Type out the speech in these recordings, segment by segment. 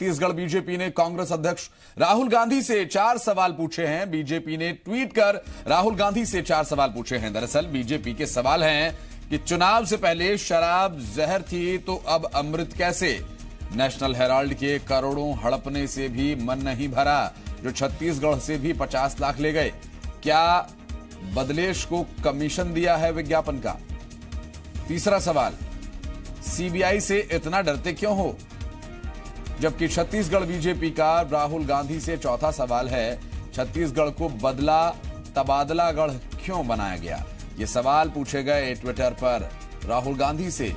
Chhattisgarh BJP ने कांग्रेस अध्यक्ष राहुल गांधी से 4 सवाल पूछे हैं। बीजेपी ने ट्वीट कर राहुल गांधी से 4 सवाल पूछे हैं। दरअसल बीजेपी के सवाल हैं कि चुनाव से पहले शराब जहर थी तो अब अमृत कैसे। नेशनल हेराल्ड के करोड़ों हड़पने से भी मन नहीं भरा, जो छत्तीसगढ़ से भी 50 लाख ले गए। क्या बदलेश को कमीशन दिया है विज्ञापन का। तीसरा सवाल, सीबीआई से इतना डरते क्यों हो। जबकि छत्तीसगढ़ बीजेपी का राहुल गांधी से चौथा सवाल है, छत्तीसगढ़ को बदला तबादलागढ़ क्यों बनाया गया। ये सवाल पूछे गए ट्विटर पर राहुल गांधी से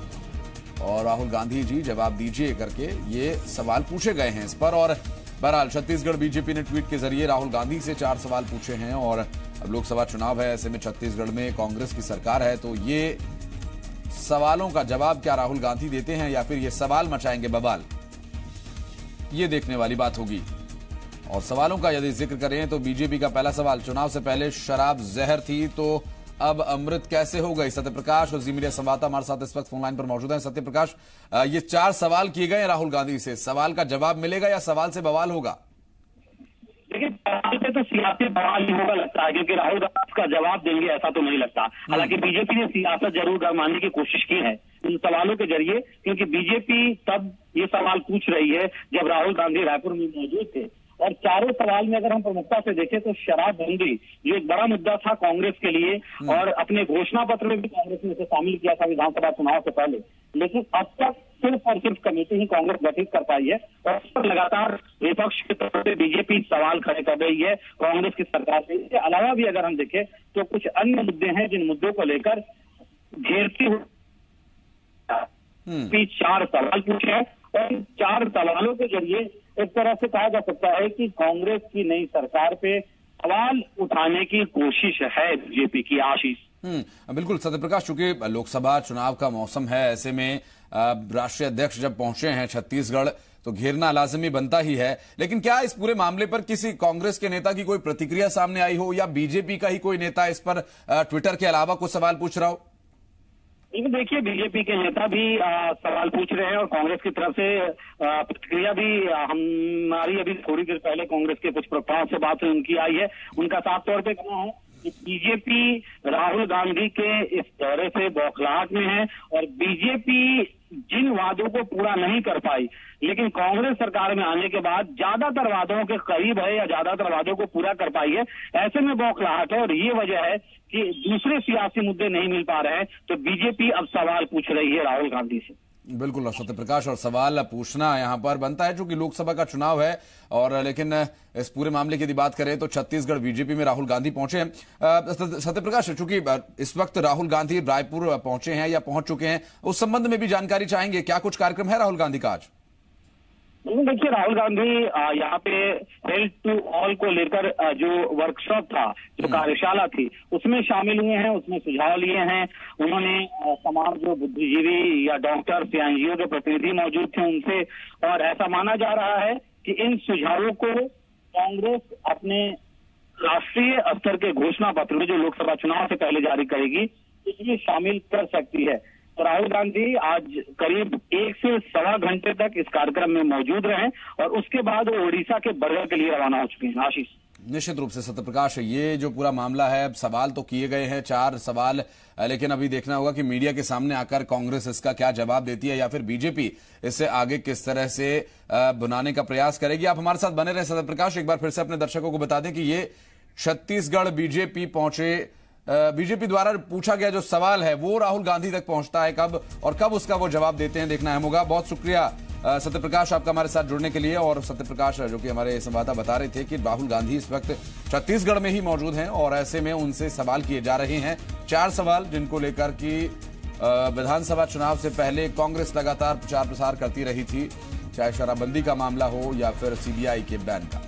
और राहुल गांधी जी जवाब दीजिए करके ये सवाल पूछे गए हैं इस पर। और बहरहाल छत्तीसगढ़ बीजेपी ने ट्वीट के जरिए राहुल गांधी से 4 सवाल पूछे हैं। और अब लोकसभा चुनाव है, ऐसे में छत्तीसगढ़ में कांग्रेस की सरकार है, तो ये सवालों का जवाब क्या राहुल गांधी देते हैं या फिर ये सवाल मचाएंगे बवाल, ये देखने वाली बात होगी। और सवालों का यदि जिक्र करें तो बीजेपी का पहला सवाल, चुनाव से पहले शराब जहर थी तो अब अमृत कैसे हो गई। सत्यप्रकाश और जी मीडिया संवाददाता हमारे साथ इस वक्त फोनलाइन पर मौजूद हैं। सत्यप्रकाश, ये 4 सवाल किए गए राहुल गांधी से, सवाल का जवाब मिलेगा या सवाल से बवाल होगा। देखिए, सवाल पे तो सियासी बवाल नहीं होगा लगता है, क्योंकि राहुल गांधी का जवाब देंगे ऐसा तो नहीं लगता। हालांकि बीजेपी ने सियासत जरूर गरमाने की कोशिश की है इन सवालों के जरिए, क्योंकि बीजेपी तब ये सवाल पूछ रही है जब राहुल गांधी रायपुर में मौजूद थे। और चारों सवाल में अगर हम प्रमुखता से देखें तो शराबबंदी जो एक बड़ा मुद्दा था कांग्रेस के लिए, और अपने घोषणा पत्र में भी कांग्रेस ने इसे शामिल किया था विधानसभा चुनाव से पहले, लेकिन अब तक सिर्फ और सिर्फ कमेटी ही कांग्रेस गठित कर पाई है। और इस पर लगातार विपक्ष की तरफ से बीजेपी सवाल खड़े कर रही है कांग्रेस की सरकार से। इसके अलावा भी अगर हम देखें तो कुछ अन्य मुद्दे हैं जिन मुद्दों को लेकर घेरती हुई 4 सवाल पूछे हैं। और 4 सवालों के जरिए एक तरह से कहा जा सकता है कि कांग्रेस की नई सरकार पे सवाल उठाने की कोशिश है बीजेपी की। आशीष, बिल्कुल सत्यप्रकाश, चूंकि लोकसभा चुनाव का मौसम है, ऐसे में राष्ट्रीय अध्यक्ष जब पहुंचे हैं छत्तीसगढ़ तो घेरना लाजमी बनता ही है। लेकिन क्या इस पूरे मामले पर किसी कांग्रेस के नेता की कोई प्रतिक्रिया सामने आई हो या बीजेपी का ही कोई नेता इस पर ट्विटर के अलावा कुछ सवाल पूछ रहा हो। देखिए, बीजेपी के नेता भी सवाल पूछ रहे हैं और कांग्रेस की तरफ से प्रतिक्रिया भी हमारी अभी थोड़ी देर पहले कांग्रेस के कुछ प्रवक्ताओं से बात उनकी आई है। उनका साफ तौर पे कहना है कि बीजेपी राहुल गांधी के इस दौरे से बौखलाहट में है और बीजेपी जिन वादों को पूरा नहीं कर पाई, लेकिन कांग्रेस सरकार में आने के बाद ज्यादातर वादों के करीब है या ज्यादातर वादों को पूरा कर पाई है, ऐसे में बौखलाहट है। और ये वजह है कि दूसरे सियासी मुद्दे नहीं मिल पा रहे हैं, तो बीजेपी अब सवाल पूछ रही है राहुल गांधी से। बिल्कुल सत्यप्रकाश, और सवाल पूछना यहां पर बनता है चूंकि लोकसभा का चुनाव है। और लेकिन इस पूरे मामले की यदि बात करें तो छत्तीसगढ़ बीजेपी में राहुल गांधी पहुंचे हैं। सत्यप्रकाश, चूंकि इस वक्त राहुल गांधी रायपुर पहुंचे हैं या पहुंच चुके हैं, उस संबंध में भी जानकारी चाहेंगे। क्या कुछ कार्यक्रम है राहुल गांधी का आज। देखिए, राहुल गांधी यहाँ पे हेल्थ टू ऑल को लेकर जो वर्कशॉप था, जो कार्यशाला थी, उसमें शामिल हुए हैं, उसमें सुझाव लिए हैं। उन्होंने तमाम जो बुद्धिजीवी या डॉक्टर्स या एनजीओ के प्रतिनिधि मौजूद थे उनसे, और ऐसा माना जा रहा है कि इन सुझावों को कांग्रेस अपने राष्ट्रीय स्तर के घोषणा पत्र में जो लोकसभा चुनाव से पहले जारी करेगी इसमें शामिल कर सकती है। तो राहुल गांधी आज करीब 1 से सवा घंटे तक इस कार्यक्रम में मौजूद रहे और उसके बाद वो ओडिशा के बर्गर के लिए रवाना हो चुके हैं। आशीष, निश्चित रूप से सत्यप्रकाश, ये जो पूरा मामला है, सवाल तो किए गए हैं 4 सवाल, लेकिन अभी देखना होगा कि मीडिया के सामने आकर कांग्रेस इसका क्या जवाब देती है या फिर बीजेपी इससे आगे किस तरह से बुनाने का प्रयास करेगी। आप हमारे साथ बने रहे सत्यप्रकाश। एक बार फिर से अपने दर्शकों को बता दें कि ये छत्तीसगढ़ बीजेपी पहुंचे, बीजेपी द्वारा पूछा गया जो सवाल है वो राहुल गांधी तक पहुंचता है कब, और कब उसका वो जवाब देते हैं, देखना अहम होगा। बहुत शुक्रिया सत्यप्रकाश आपका हमारे साथ जुड़ने के लिए। और सत्यप्रकाश, जो कि हमारे संवाददाता बता रहे थे कि राहुल गांधी इस वक्त छत्तीसगढ़ में ही मौजूद हैं और ऐसे में उनसे सवाल किए जा रहे हैं, 4 सवाल, जिनको लेकर कि विधानसभा चुनाव से पहले कांग्रेस लगातार प्रचार प्रसार करती रही थी, चाहे शराबबंदी का मामला हो या फिर सीबीआई के बैन का।